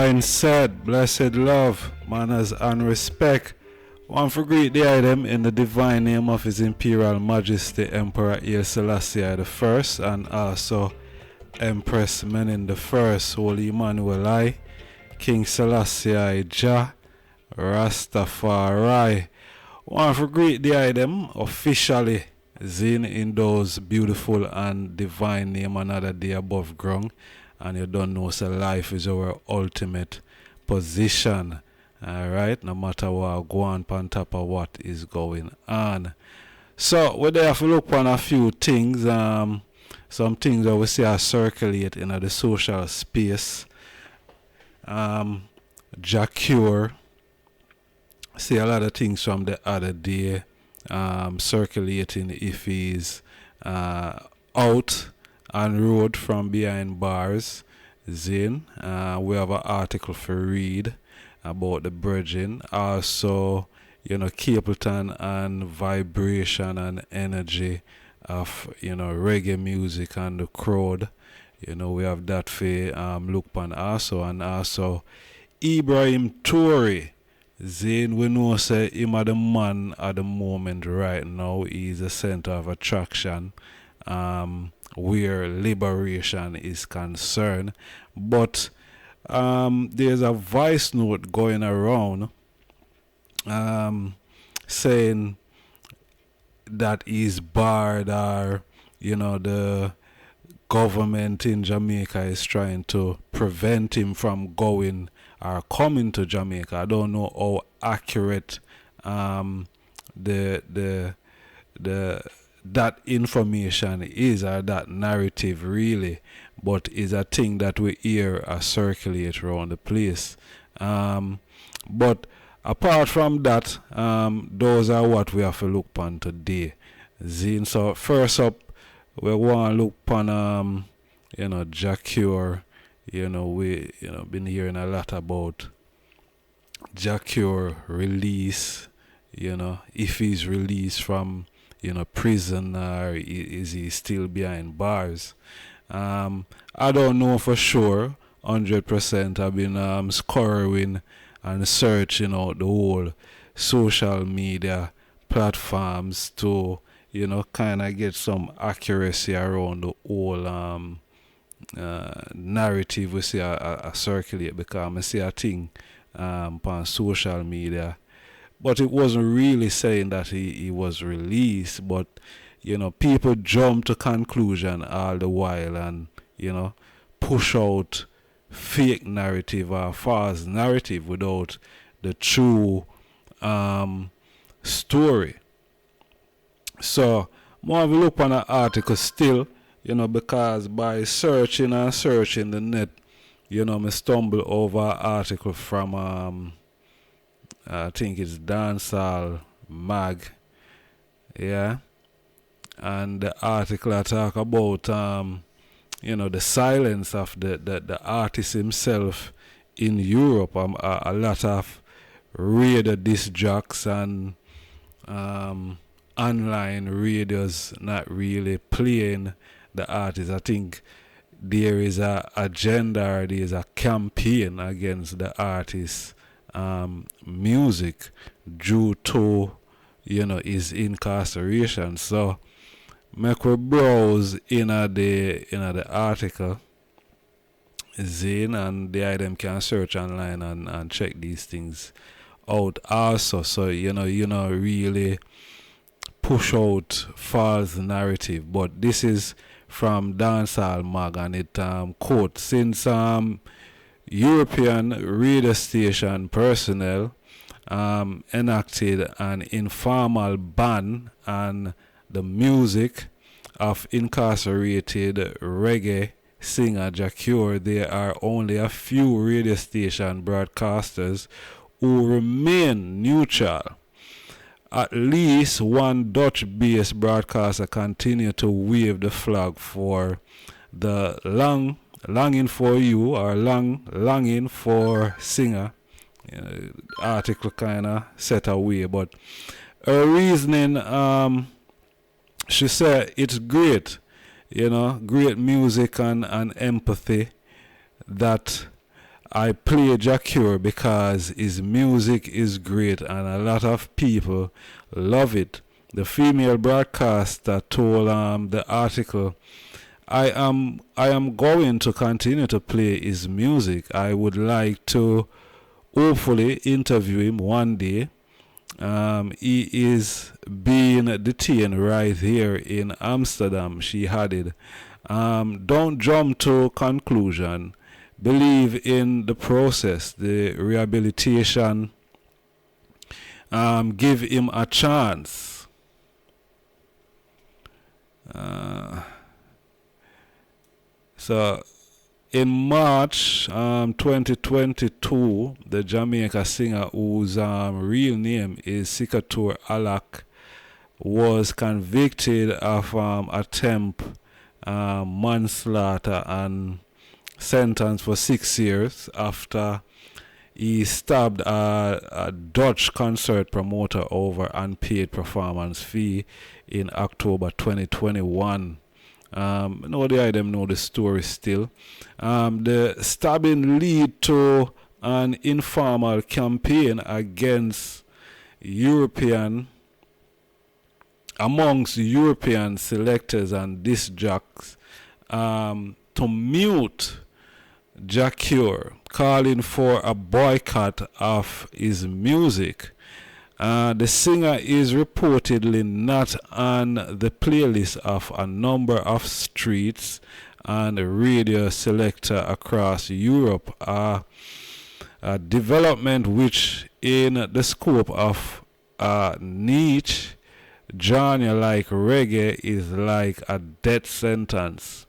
Divine said, blessed love, manners and respect. One for greet the item in the divine name of His Imperial Majesty Emperor Haile Selassie I, and also Empress Menin I, Holy Emmanuel I, King Selassie I, Jah, RASTAFARI. One for greet the item officially Zin in those beautiful and divine name another day above ground. And you don't know, so life is our ultimate position. Alright, no matter what go on top of what is going on. So we have to look on a few things. Some things that we see are circulate in the social space. Jah Cure. See a lot of things from the other day circulating if he's out on road from behind bars. Zin. We have an article for read about the bridging. Also, Capleton and vibration and energy of, reggae music and the crowd. We have that for look on also. And also Ibrahim Traore. Zin, we know say him are the man at the moment right now. He's a center of attraction. Where liberation is concerned, but there's a voice note going around saying that he's barred, or the government in Jamaica is trying to prevent him from going or coming to Jamaica. I don't know how accurate that information is, or that narrative really, but is a thing that we hear circulate around the place. But apart from that, those are what we have to look upon today. Zine. So first up, we want to look upon Jah Cure. We been hearing a lot about Jah Cure release. If he's released from prison, or is he still behind bars? I don't know for sure. 100%. I've been scouring and searching out the whole social media platforms to kind of get some accuracy around the whole narrative we see a circulate, because I see a thing on social media. But it wasn't really saying that he was released, but people jump to conclusion all the while and push out fake narrative or false narrative without the true story. So more we look on an article still, because by searching the net, me stumble over an article from I think it's Dancehall Mag, yeah, and the article I talk about the silence of the artist himself in Europe. A lot of radio disc jocks and online radios not really playing the artist. I think there is a agenda, or there is a campaign against the artist music due to his incarceration. So make we browse in the article Zane, and the item can search online and check these things out also. So really push out false narrative. But this is from Dancehall Mag, and it quote, since European radio station personnel enacted an informal ban on the music of incarcerated reggae singer Jah Cure, there are only a few radio station broadcasters who remain neutral. At least one Dutch-based broadcaster continued to wave the flag for the longing for you, or longing for singer. Article kind of set away, but her reasoning, she said it's great, great music and empathy that I play Jah Cure because his music is great and a lot of people love it. The female broadcaster told the article, I am going to continue to play his music. I would like to hopefully interview him one day. He is being detained right here in Amsterdam, she added. Don't jump to conclusion. Believe in the process, the rehabilitation. Give him a chance. So in March 2022, the Jamaica singer whose real name is Sikatur Alak was convicted of attempt manslaughter and sentenced for 6 years after he stabbed a Dutch concert promoter over unpaid performance fee in October 2021. No, the item know the story still. The stabbing lead to an informal campaign against amongst European selectors and disc jocks to mute Jah Cure, calling for a boycott of his music. The singer is reportedly not on the playlist of a number of streets and radio selector across Europe. A development which, in the scope of a niche genre like reggae, is like a death sentence.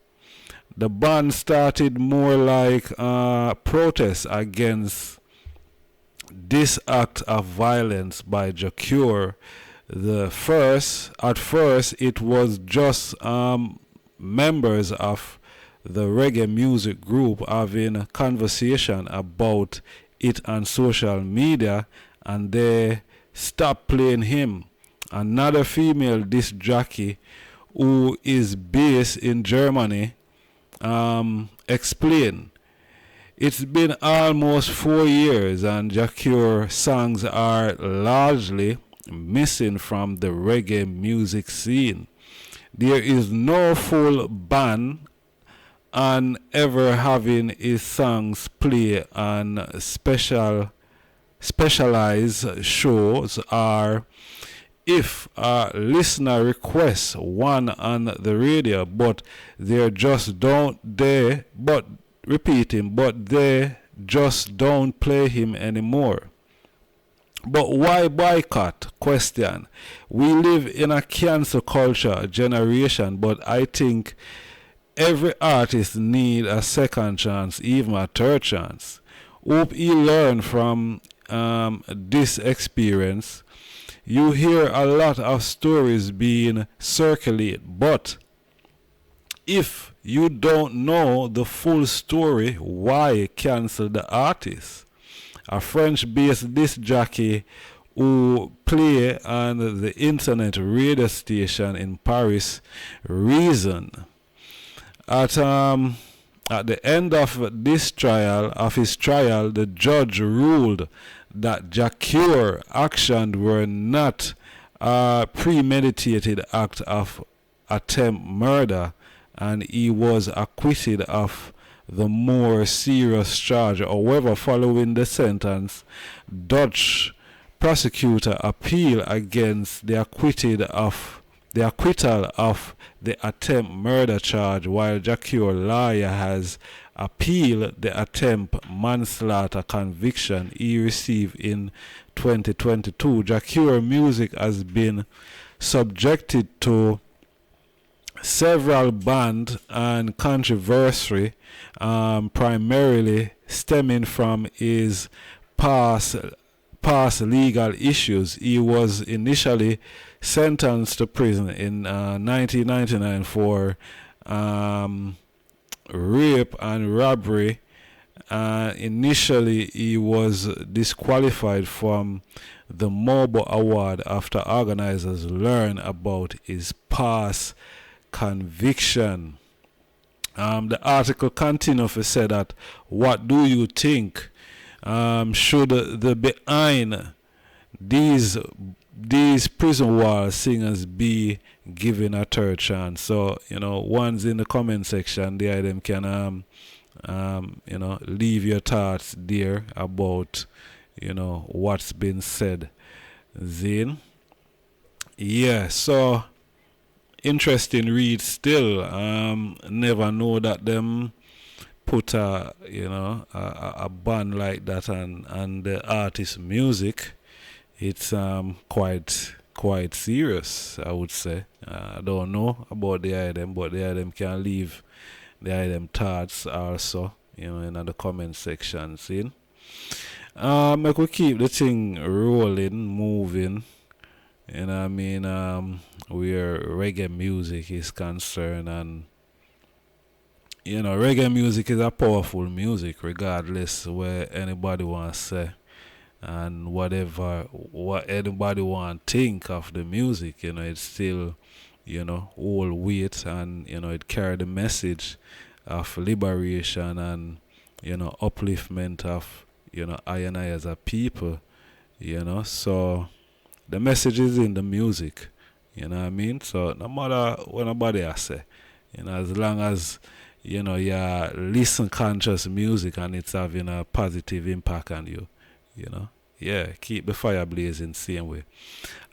The band started more like a protest against this act of violence by Jah Cure. At first, it was just members of the reggae music group having a conversation about it on social media, and they stopped playing him. Another female disc jockey who is based in Germany explained, it's been almost 4 years and Jah Cure songs are largely missing from the reggae music scene. There is no full ban on ever having his songs play on specialized shows, or if a listener requests one on the radio, but they just don't play him anymore. But why boycott? Question. We live in a cancel culture generation, but I think every artist need a second chance, even a third chance. Hope you learn from this experience. You hear a lot of stories being circulated, but if you don't know the full story, why cancel the artist? A French-based disc jockey who play on the internet radio station in Paris reasoned. At the end of his trial, the judge ruled that Jah Cure actions were not a premeditated act of attempt murder, and he was acquitted of the more serious charge. However, following the sentence, Dutch prosecutor appealed against the acquittal of the attempt murder charge, while Jah Cure lawyer has appealed the attempt manslaughter conviction he received in 2022. Jah Cure music has been subjected to several bans and controversy, primarily stemming from his past legal issues. He was initially sentenced to prison in 1999 for rape and robbery. Initially, he was disqualified from the Mobo Award after organizers learned about his past conviction. The article continues to say that, what do you think? Should the behind these prison wall singers be given a third chance? So, ones in the comment section there, them can leave your thoughts there about what's been said. Zin. Yeah, so interesting read still. Never know that them put a band like that and the artist music. It's quite serious, I would say. I don't know about the item, but the item can leave the item thoughts also, in the comment section. See? I could keep the thing rolling, moving. I mean, where reggae music is concerned, and reggae music is a powerful music, regardless where anybody wants to say and what anybody want to think of the music. It's still, all weight, and it carry the message of liberation and upliftment of I and I as a people. So the message is in the music. You know what I mean? So no matter what nobody has say, as long as you listen conscious music and it's having a positive impact on you, yeah, keep the fire blazing same way.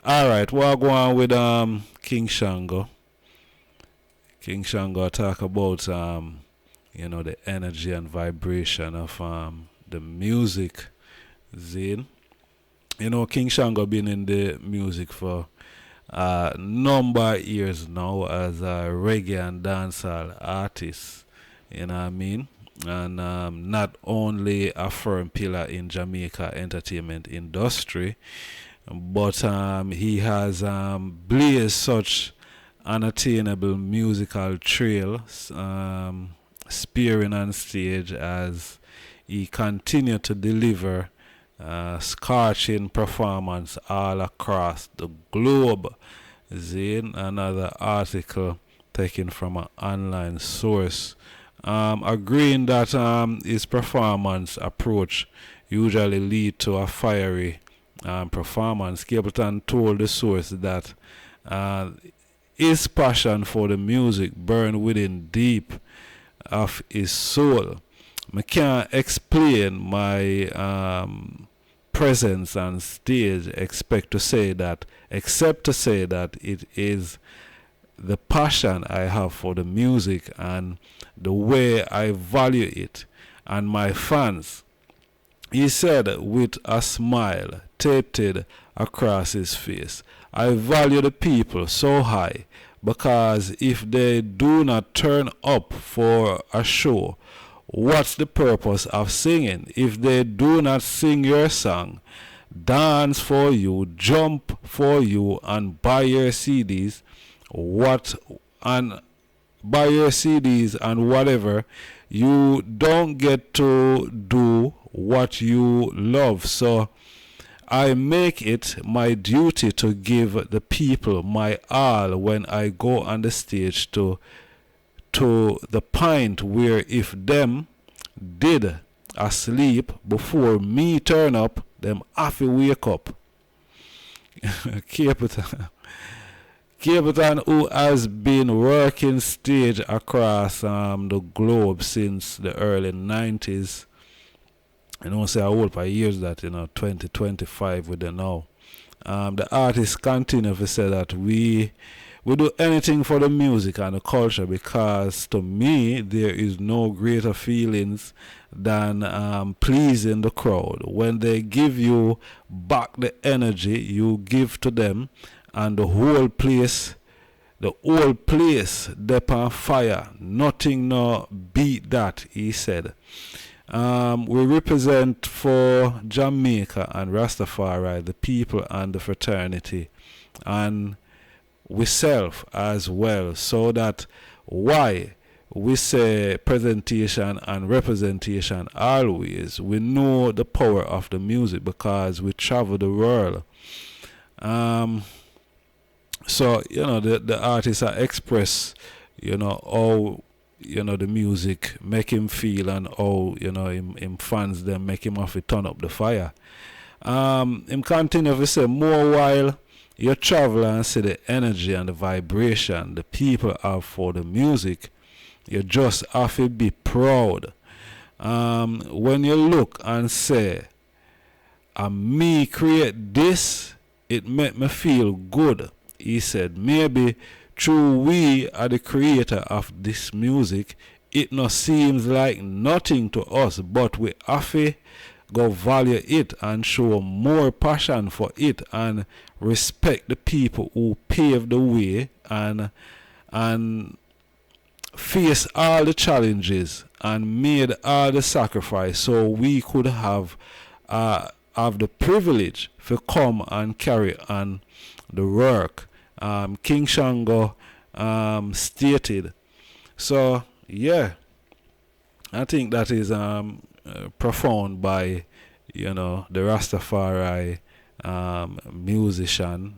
Alright, we'll go on with King Shango. King Shango talk about the energy and vibration of the music. Zine. King Shango been in the music for a number of years now as a reggae and dancehall artist. You know what I mean? And not only a firm pillar in Jamaica entertainment industry, but he has blazed such unattainable musical trail, spearing on stage as he continued to deliver scorching performance all across the globe. Zane, another article taken from an online source, agreeing that his performance approach usually lead to a fiery performance. Capleton told the source that his passion for the music burned within deep of his soul. I can't explain my presence on stage except to say that it is the passion I have for the music and the way I value it and my fans. He said with a smile taped across his face, I value the people so high because if they do not turn up for a show, what's the purpose of singing? If they do not sing your song, dance for you, jump for you, and buy your CDs, and whatever, you don't get to do what you love. So I make it my duty to give the people my all when I go on the stage to the point where if them did asleep before me turn up, them have to wake up. Capleton, who has been working stage across the globe since the early 90s, say I hold for years that 2025 with them now. The artists continue to say that we do anything for the music and the culture because to me there is no greater feelings than pleasing the crowd. When they give you back the energy you give to them and the whole place dep on fire. Nothing no beat that, he said. We represent for Jamaica and Rastafari, the people and the fraternity, and we self as well, so that why we say presentation and representation always. We know the power of the music because we travel the world. So the artists are express how the music make him feel, and how, him fans them make him have to turn up the fire. Him continue to say, more while you travel and see the energy and the vibration the people have for the music, you just have to be proud. When you look and say, me create this, it make me feel good. He said, maybe through we are the creator of this music, it not seems like nothing to us, but we have to go value it and show more passion for it and respect the people who paved the way and face all the challenges and made all the sacrifice so we could have the privilege to come and carry on the work. King Shango stated. So yeah, I think that is profound by the Rastafari musician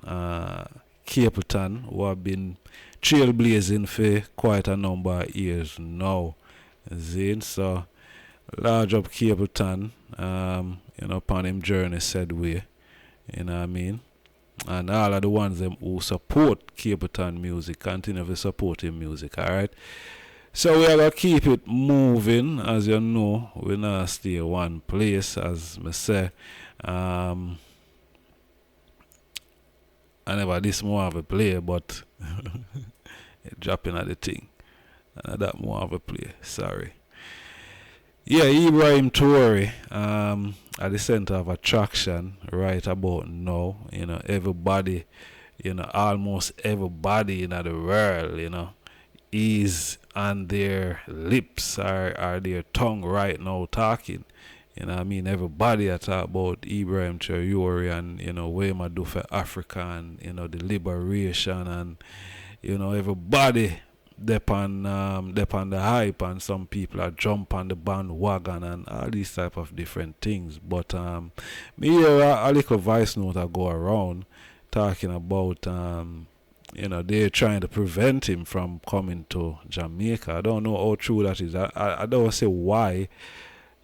Capleton, who have been trailblazing for quite a number of years now. So large up Capleton, upon him journey said way, you know what I mean? And all of the ones them who support Capleton music, continue to support him music, alright? So we are gonna keep it moving. As you know, we not stay one place, as me say. I never this more of a play, but dropping at the thing. That more of a play. Sorry. Yeah, Ibrahim Traore at the center of attraction right about now. Everybody, almost everybody in the world, is on their lips or their tongue right now talking. Everybody I talk about Ibrahim Traore and, what him do for Africa and, the liberation and, everybody depend the hype, and some people are jump on the bandwagon and all these type of different things. But me hear a little voice note I go around talking about they're trying to prevent him from coming to Jamaica. I don't know how true that is. I don't say why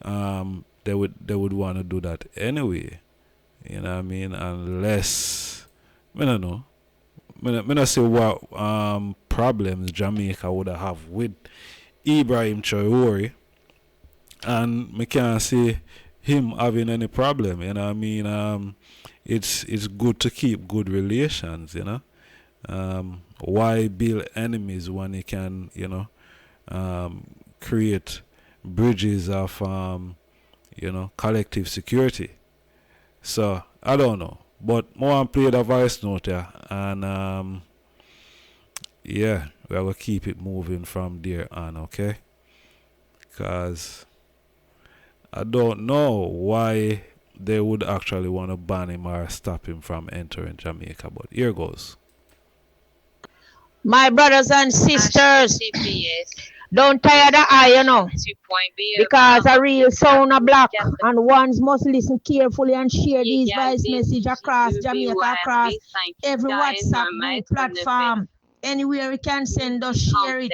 they would want to do that anyway. You know what I mean? Unless I don't know. I not say what problems Jamaica would have with Ibrahim Traore, and I can't see him having any problem. You know what I mean? It's good to keep good relations. Why build enemies when you can create bridges of collective security? So I don't know. But more play the voice note here, and yeah, we are gonna keep it moving from there on, okay? Cause I don't know why they would actually want to ban him or stop him from entering Jamaica, but here goes. My brothers and sisters, don't tire the eye, because a real sound of black, and ones must listen carefully and share these voice message across Jamaica, across every WhatsApp group platform, anywhere we can send us, share it.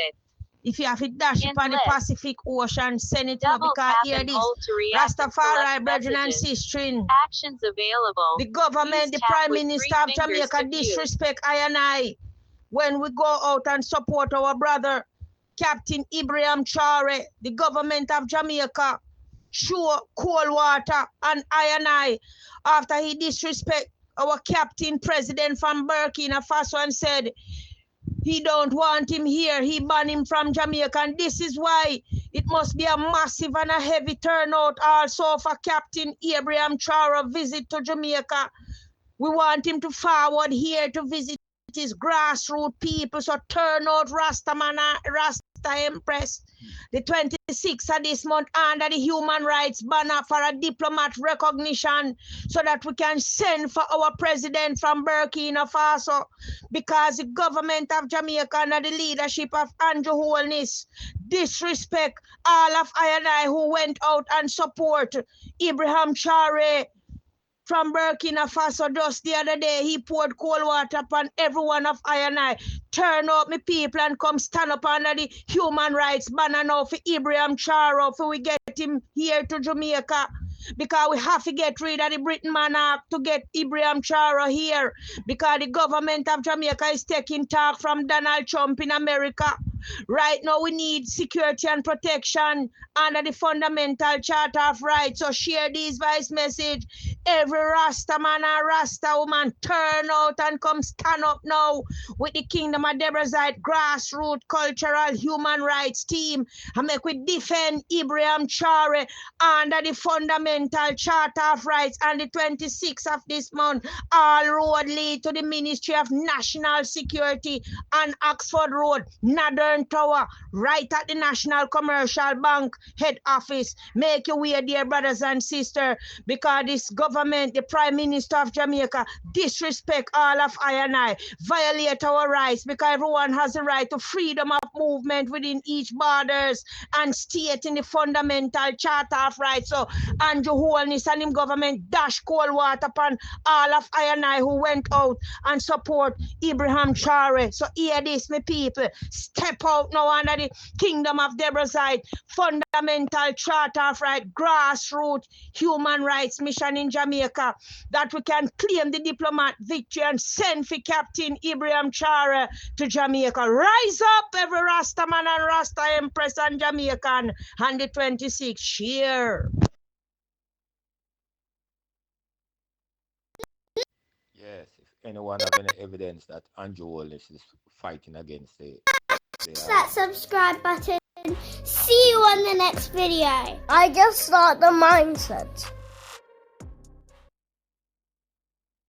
If you have it dash it on the Pacific Ocean, send it up, because hear this. Rastafari, brethren and sisters. Actions available. The government, the Prime Minister of Jamaica disrespect I and I when we go out and support our brother, Captain Ibrahim Traore. The government of Jamaica show cold water and I after he disrespect our captain president from Burkina Faso and said he don't want him here. He banned him from Jamaica. And this is why it must be a massive and a heavy turnout also for Captain Ibrahim Traore visit to Jamaica. We want him to forward here to visit his grassroots people. So turn out Rastaman, Rasta Empress, the 26th of this month under the human rights banner for a diplomat recognition, so that we can send for our president from Burkina Faso, because the government of Jamaica under the leadership of Andrew Holness disrespect all of I and I who went out and support Ibrahim Traore from Burkina Faso just the other day. He poured cold water upon every one of I and I. Turn out me people and come stand up under the human rights banner now for Ibrahim Traore for we get him here to Jamaica. Because we have to get rid of the Britain Man Act to get Ibrahim Traore here. Because the government of Jamaica is taking talk from Donald Trump in America. Right now we need security and protection under the fundamental charter of rights. So share this vice message. Every Rasta man and Rasta woman turn out and come stand up now with the Kingdom of Debrasite grassroots cultural human rights team and make we defend Ibrahim Traore under the fundamental charter of rights. On the 26th of this month, all road lead to the Ministry of National Security and Oxford Road, Northern Tower, right at the National Commercial Bank head office. Make your way, dear brothers and sisters, because this government, the Prime Minister of Jamaica, disrespect all of I and I, violate our rights, because everyone has the right to freedom of movement within each borders and state in the fundamental charter of rights. So Andrew Holness and him government dash cold water upon all of I and I who went out and support Ibrahim Traore. So hear this, my people. Step out now under the Kingdom of Debrasite fundamental charter of right grassroots human rights mission in Jamaica, that we can claim the diplomat victory and send for Captain Ibrahim Traore to Jamaica. Rise up, every Rasta man and Rasta Empress and Jamaican on the 26th. Cheer. Yes, if anyone have any evidence that Andrew Wallace is fighting against the that subscribe button. See you on the next video. I just start the mindset.